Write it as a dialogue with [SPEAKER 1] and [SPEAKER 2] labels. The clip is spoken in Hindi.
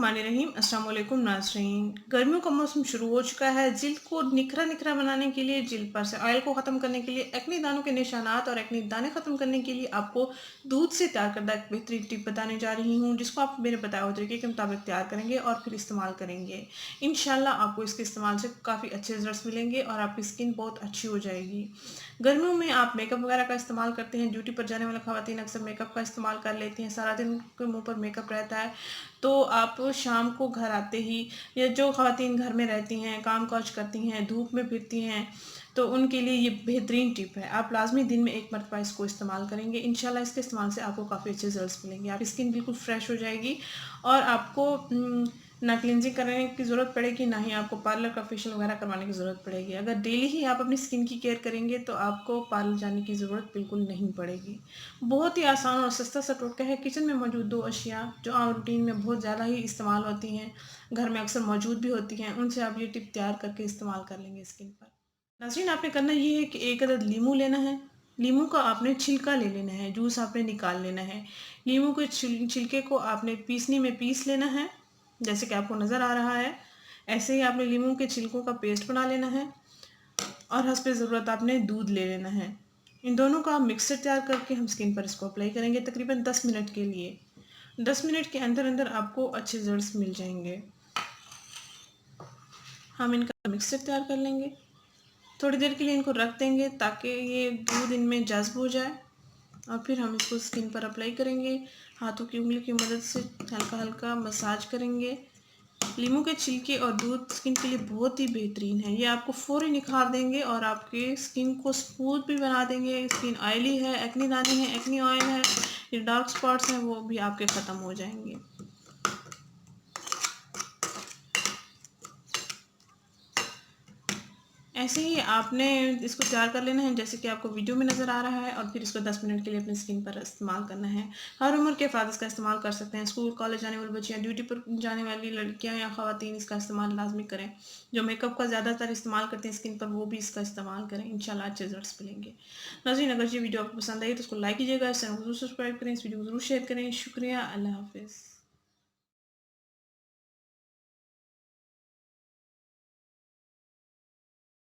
[SPEAKER 1] बिस्मिल्लाहिर्रहमानिर्रहीम। अस्सलाम वालेकुम नाज़रीन। गर्मियों का मौसम शुरू हो चुका है। जिल्द को निखरा-निखरा बनाने के लिए, जिल्द पर से ऑयल को ख़त्म करने के लिए, एक्ने दानों के निशानात और एक्ने दाने ख़त्म करने के लिए आपको दूध से तैयार करदा एक बेहतरीन टिप बताने जा रही हूँ, जिसको आप मेरे बताए हुए तरीके के मुताबिक तैयार करेंगे और फिर इस्तेमाल करेंगे। इंशाल्लाह आपको इसके इस्तेमाल से काफ़ी अच्छे रिज़ल्ट्स मिलेंगे और आपकी स्किन बहुत अच्छी हो जाएगी। गर्मियों में आप मेकअप वगैरह का इस्तेमाल करते हैं, ड्यूटी पर जाने वाली ख़वातीन अक्सर मेकअप का इस्तेमाल कर लेती हैं, सारा दिन उनके मुँह पर मेकअप रहता है। तो आप शाम को घर आते ही, या जो ख़वातीन घर में रहती हैं, काम-काज करती हैं, धूप में फिरती हैं, तो उनके लिए ये बेहतरीन टिप है। आप लाज़मी दिन में 1 मरतबा इसको इस्तेमाल करेंगे। इंशाल्लाह इसके इस्तेमाल से आपको काफ़ी अच्छे रिज़ल्ट्स मिलेंगे। आपकी स्किन बिल्कुल फ्रेश हो जाएगी और आपको ना क्लींजिंग करने की ज़रूरत पड़ेगी, ना ही आपको पार्लर का फेशियल वगैरह करवाने की ज़रूरत पड़ेगी। अगर डेली ही आप अपनी स्किन की केयर करेंगे तो आपको पार्लर जाने की ज़रूरत बिल्कुल नहीं पड़ेगी। बहुत ही आसान और सस्ता सा टोटका है। किचन में मौजूद 2 अशिया जो आम रूटीन में बहुत ज़्यादा ही इस्तेमाल होती हैं, घर में अक्सर मौजूद भी होती हैं, उनसे आप ये टिप तैयार करके इस्तेमाल कर लेंगे स्किन पर। नाज़रीन, आपने करना ये है कि 1 अदद लीमू लेना है। लीमू का आपने छिलका ले लेना है, जूस आपने निकाल लेना है। लीमू के छिलके को आपने पीसनी में पीस लेना है, जैसे कि आपको नज़र आ रहा है। ऐसे ही आपने लीमू के छिलकों का पेस्ट बना लेना है और हस्बे ज़रूरत आपने दूध ले लेना है। इन दोनों का मिक्सचर तैयार करके हम स्किन पर इसको अप्लाई करेंगे तकरीबन 10 मिनट के लिए। 10 मिनट के अंदर-अंदर आपको अच्छे रिज़ल्ट्स मिल जाएँगे। हम इनका मिक्सचर तैयार कर लेंगे। थोड़ी देर के लिए इनको रख देंगे ताकि ये दूध इनमें जज़्ब हो जाए और फिर हम इसको स्किन पर अप्लाई करेंगे। हाथों की उंगली की मदद से हल्का-हल्का मसाज करेंगे। लीमू के छिलके और दूध स्किन के लिए बहुत ही बेहतरीन है। ये आपको फ़ौरी निखार देंगे और आपके स्किन को स्मूथ भी बना देंगे। स्किन ऑयली है, एक्ने दाने हैं, एक्ने ऑयल है, ये डार्क स्पॉट्स हैं, वो भी आपके ख़त्म हो जाएँगे। ऐसे ही आपने इसको तैयार कर लेना है जैसे कि आपको वीडियो में नज़र आ रहा है और फिर इसको 10 मिनट के लिए अपनी स्किन पर इस्तेमाल करना है। हर उम्र के अफ़राद इसका इस्तेमाल कर सकते हैं। स्कूल, कॉलेज जाने वाली बच्चियाँ, ड्यूटी पर जाने वाली लड़कियाँ या ख़वातीन इसका इस्तेमाल लाज़मी करें। जो मेकअप का ज़्यादातर इस्तेमाल करते हैं स्किन पर, वो भी इसका इस्तेमाल करें। इंशाल्लाह अच्छे रिज़ल्ट्स मिलेंगे। नाज़रीन, अगर ये वीडियो आपको पसंद आई तो उसको लाइक कीजिएगा, चैनल को ज़रूर सब्सक्राइब करें, इस वीडियो को ज़रूर शेयर करें। शुक्रिया, अल्लाह हाफ़िज़।